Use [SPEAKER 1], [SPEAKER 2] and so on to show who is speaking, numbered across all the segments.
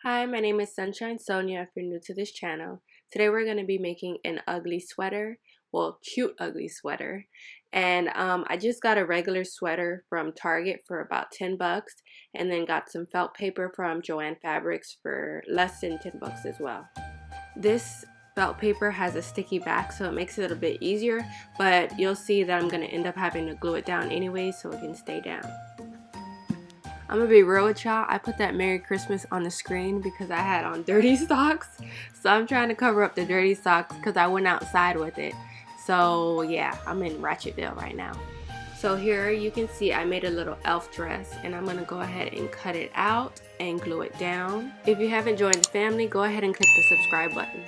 [SPEAKER 1] Hi, my name is Sunshine Sonja if you're new to this channel. Today we're going to be making an ugly sweater, well, cute ugly sweater. And I just got a regular sweater from Target for about 10 bucks and then got some felt paper from Joann Fabrics for less than 10 bucks as well. This felt paper has a sticky back so it makes it a bit easier, but you'll see that I'm going to end up having to glue it down anyway so it can stay down. I'm gonna be real with y'all, I put that Merry Christmas on the screen because I had on dirty socks. So I'm trying to cover up the dirty socks because I went outside with it. So yeah, I'm in Ratchetville right now. So here you can see I made a little elf dress and I'm gonna go ahead and cut it out and glue it down. If you haven't joined the family, go ahead and click the subscribe button.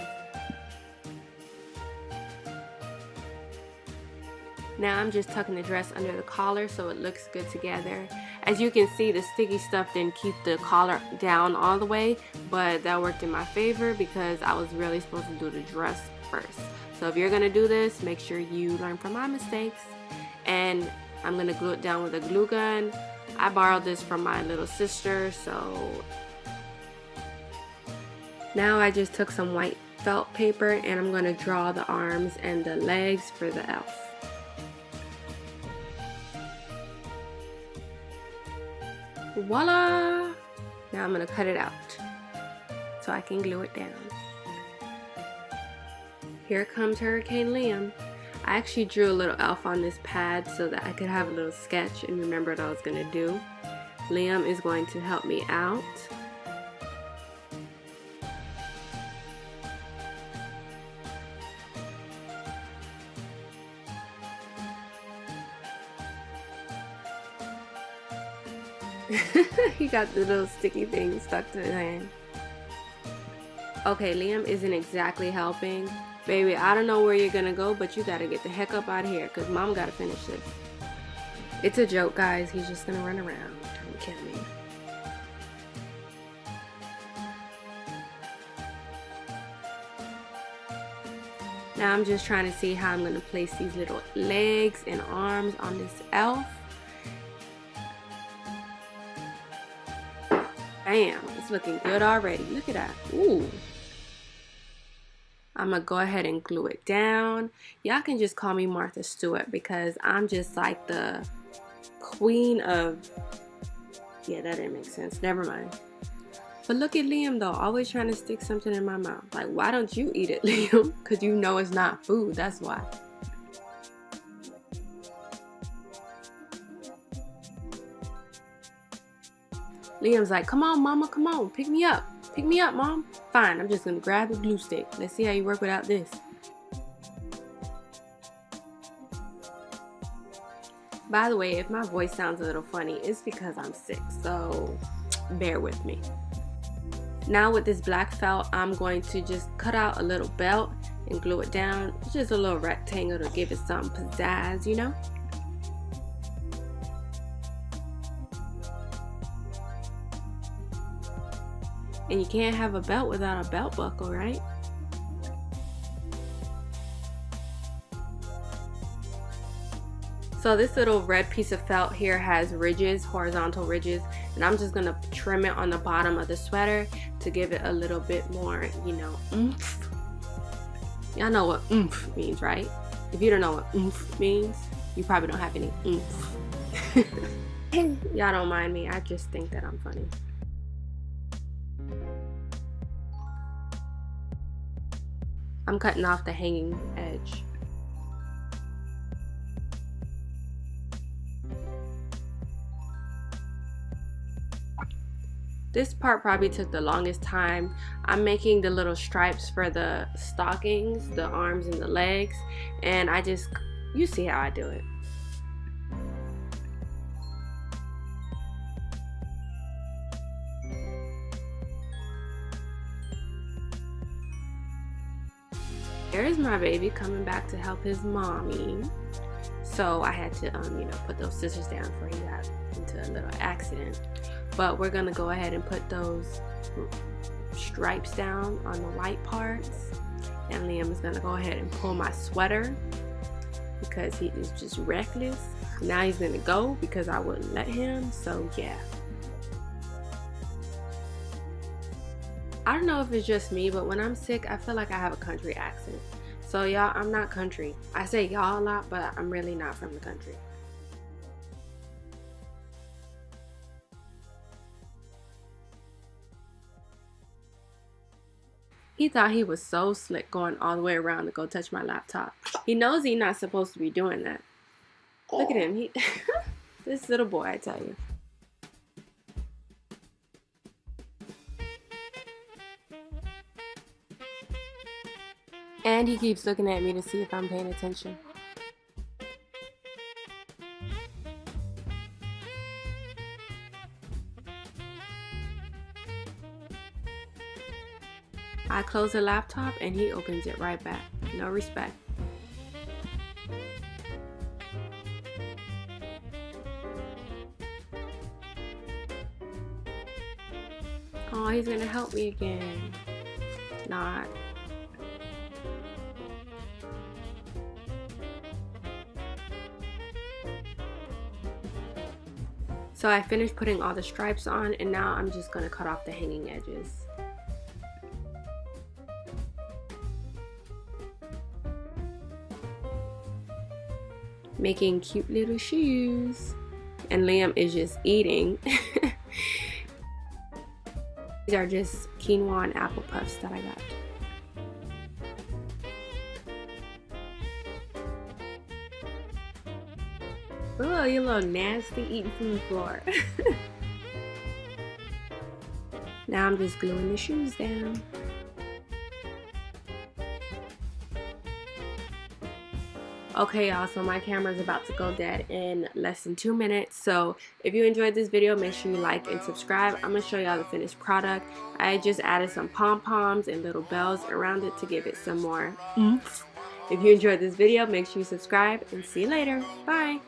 [SPEAKER 1] Now I'm just tucking the dress under the collar so it looks good together. As you can see, the sticky stuff didn't keep the collar down all the way, but that worked in my favor because I was really supposed to do the dress first. So if you're gonna do this, make sure you learn from my mistakes. And I'm gonna glue it down with a glue gun. I borrowed this from my little sister, so now I just took some white felt paper and I'm gonna draw the arms and the legs for the elf. Voila! Now I'm going to cut it out so I can glue it down. Here comes Hurricane Liam. I actually drew a little elf on this pad so that I could have a little sketch and remember what I was going to do. Liam is going to help me out. He got the little sticky thing stuck to his hand. Okay, Liam isn't exactly helping. Baby, I don't know where you're gonna go, but you gotta get the heck up out of here because mom gotta finish this. It's a joke, guys. He's just gonna run around trying to kill me. Now I'm just trying to see how I'm gonna place these little legs and arms on this elf. Bam, it's looking good already. Look at that. Ooh. I'm gonna go ahead and glue it down. Y'all can just call me Martha Stewart because I'm just like the queen of, yeah, that didn't make sense. Never mind. But look at Liam though, always trying to stick something in my mouth. Like, why don't you eat it, Liam? Because you know it's not food, that's why. Liam's like, come on, mama, come on, pick me up. Pick me up, mom. Fine, I'm just gonna grab the glue stick. Let's see how you work without this. By the way, if my voice sounds a little funny, it's because I'm sick, so bear with me. Now with this black felt, I'm going to just cut out a little belt and glue it down. It's just a little rectangle to give it some pizzazz, you know? And you can't have a belt without a belt buckle, right? So this little red piece of felt here has ridges, horizontal ridges, and I'm just gonna trim it on the bottom of the sweater to give it a little bit more, you know, oomph. Y'all know what oomph means, right? If you don't know what oomph means, you probably don't have any oomph. Y'all don't mind me, I just think that I'm funny. I'm cutting off the hanging edge. This part probably took the longest time. I'm making the little stripes for the stockings, the arms and the legs, and you see how I do it. There's my baby coming back to help his mommy. So I had to, you know, put those scissors down before he got into a little accident. But we're gonna go ahead and put those stripes down on the white parts. And Liam is gonna go ahead and pull my sweater because he is just reckless. Now he's gonna go because I wouldn't let him. So yeah. I don't know if it's just me, but when I'm sick, I feel like I have a country accent. So y'all, I'm not country. I say y'all a lot, but I'm really not from the country. He thought he was so slick going all the way around to go touch my laptop. He knows he's not supposed to be doing that. Look at him. This little boy, I tell you. And he keeps looking at me to see if I'm paying attention. I close the laptop and he opens it right back. No respect. Oh, he's gonna help me again. Not. So I finished putting all the stripes on, and now I'm just gonna cut off the hanging edges. Making cute little shoes. And Liam is just eating. These are just quinoa and apple puffs that I got. Oh, you little nasty eating from the floor. Now I'm just gluing the shoes down. Okay y'all, so my camera is about to go dead in less than 2 minutes. So if you enjoyed this video, make sure you like and subscribe. I'm gonna show y'all the finished product. I just added some pom-poms and little bells around it to give it some more oomph. If you enjoyed this video, make sure you subscribe and see you later. Bye.